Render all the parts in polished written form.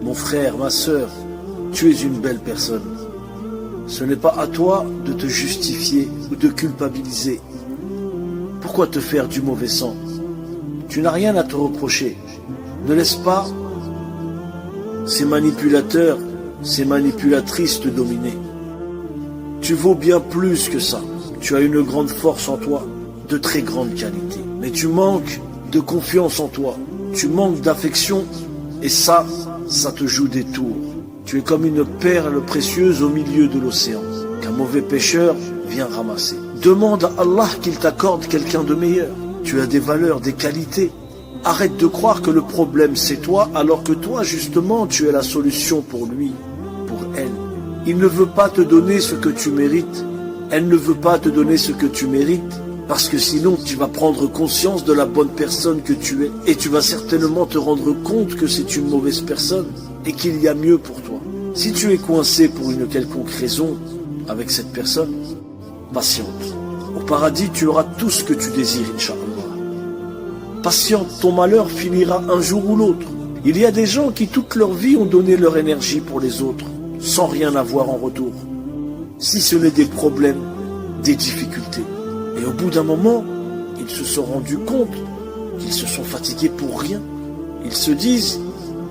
Mon frère, ma sœur, tu es une belle personne. Ce n'est pas à toi de te justifier ou de culpabiliser. Pourquoi te faire du mauvais sang? Tu n'as rien à te reprocher. Ne laisse pas ces manipulateurs, ces manipulatrices te dominer. Tu vaux bien plus que ça. Tu as une grande force en toi, de très grande qualité. Mais tu manques de confiance en toi. Tu manques d'affection et ça te joue des tours. Tu es comme une perle précieuse au milieu de l'océan qu'un mauvais pêcheur vient ramasser. Demande à Allah qu'il t'accorde quelqu'un de meilleur. Tu as des valeurs, des qualités. Arrête de croire que le problème c'est toi, alors que toi justement tu es la solution pour lui, pour elle. Il ne veut pas te donner ce que tu mérites. Elle ne veut pas te donner ce que tu mérites, parce que sinon tu vas prendre conscience de la bonne personne que tu es, et tu vas certainement te rendre compte que c'est une mauvaise personne, et qu'il y a mieux pour toi. Si tu es coincé pour une quelconque raison avec cette personne, patiente. Au paradis, tu auras tout ce que tu désires, Inch'Allah. Patiente, ton malheur finira un jour ou l'autre. Il y a des gens qui toute leur vie ont donné leur énergie pour les autres, sans rien avoir en retour. Si ce n'est des problèmes, des difficultés. Et au bout d'un moment, ils se sont rendus compte qu'ils se sont fatigués pour rien. Ils se disent,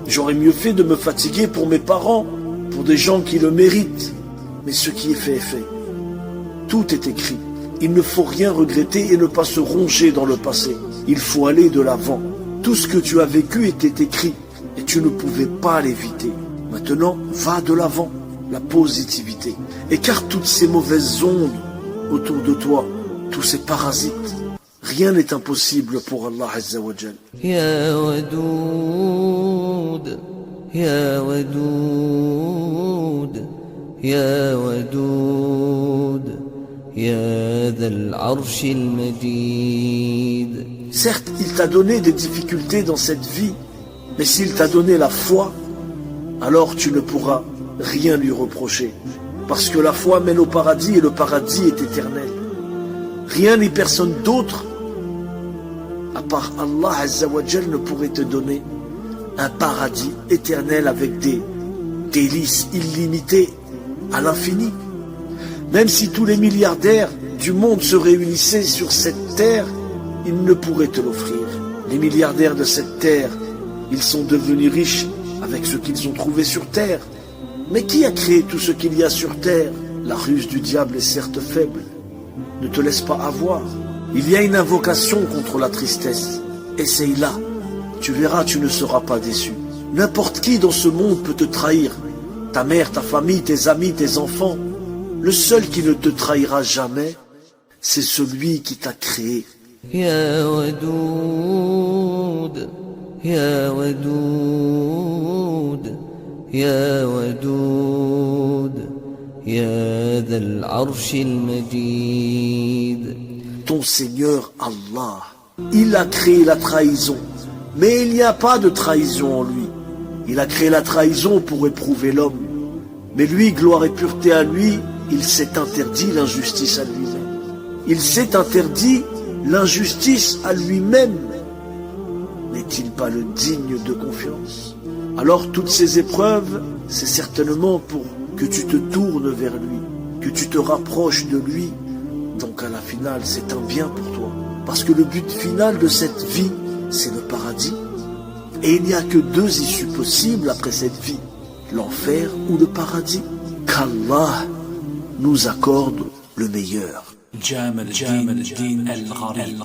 j'aurais mieux fait de me fatiguer pour mes parents, pour des gens qui le méritent. Mais ce qui est fait est fait. Tout est écrit. Il ne faut rien regretter et ne pas se ronger dans le passé. Il faut aller de l'avant. Tout ce que tu as vécu était écrit et tu ne pouvais pas l'éviter. Maintenant, va de l'avant. La positivité. Écarte toutes ces mauvaises ondes autour de toi, tous ces parasites. Rien n'est impossible pour Allah Azza wa Jal. Ya Wadoud, Ya Wadoud, Ya Wadoud, Ya Dhal Arsh al-Majid. Certes, il t'a donné des difficultés dans cette vie, mais s'il t'a donné la foi, alors tu ne pourras rien lui reprocher. Parce que la foi mène au paradis et le paradis est éternel. Rien ni personne d'autre, à part Allah Azza wa Jal, ne pourrait te donner un paradis éternel avec des délices illimitées à l'infini. Même si tous les milliardaires du monde se réunissaient sur cette terre, ils ne pourraient te l'offrir. Les milliardaires de cette terre, ils sont devenus riches avec ce qu'ils ont trouvé sur terre. Mais qui a créé tout ce qu'il y a sur terre? La ruse du diable est certes faible. Ne te laisse pas avoir. Il y a une invocation contre la tristesse. Essaye-la. Tu verras, tu ne seras pas déçu. N'importe qui dans ce monde peut te trahir. Ta mère, ta famille, tes amis, tes enfants. Le seul qui ne te trahira jamais, c'est celui qui t'a créé. Ya Wadoud, Ya Wadoud, Ya Wadoud, Ya Dhal Arsh al-Majid. Ton Seigneur Allah, il a créé la trahison, mais il n'y a pas de trahison en lui. Il a créé la trahison pour éprouver l'homme. Mais lui, gloire et pureté à lui, il s'est interdit l'injustice à lui-même. Il s'est interdit l'injustice à lui-même. N'est-il pas le digne de confiance? Alors toutes ces épreuves, c'est certainement pour que tu te tournes vers lui, que tu te rapproches de lui. Donc à la finale, c'est un bien pour toi. Parce que le but final de cette vie, c'est le paradis. Et il n'y a que deux issues possibles après cette vie, l'enfer ou le paradis. Qu'Allah nous accorde le meilleur. Jamal Din Al-Gharib.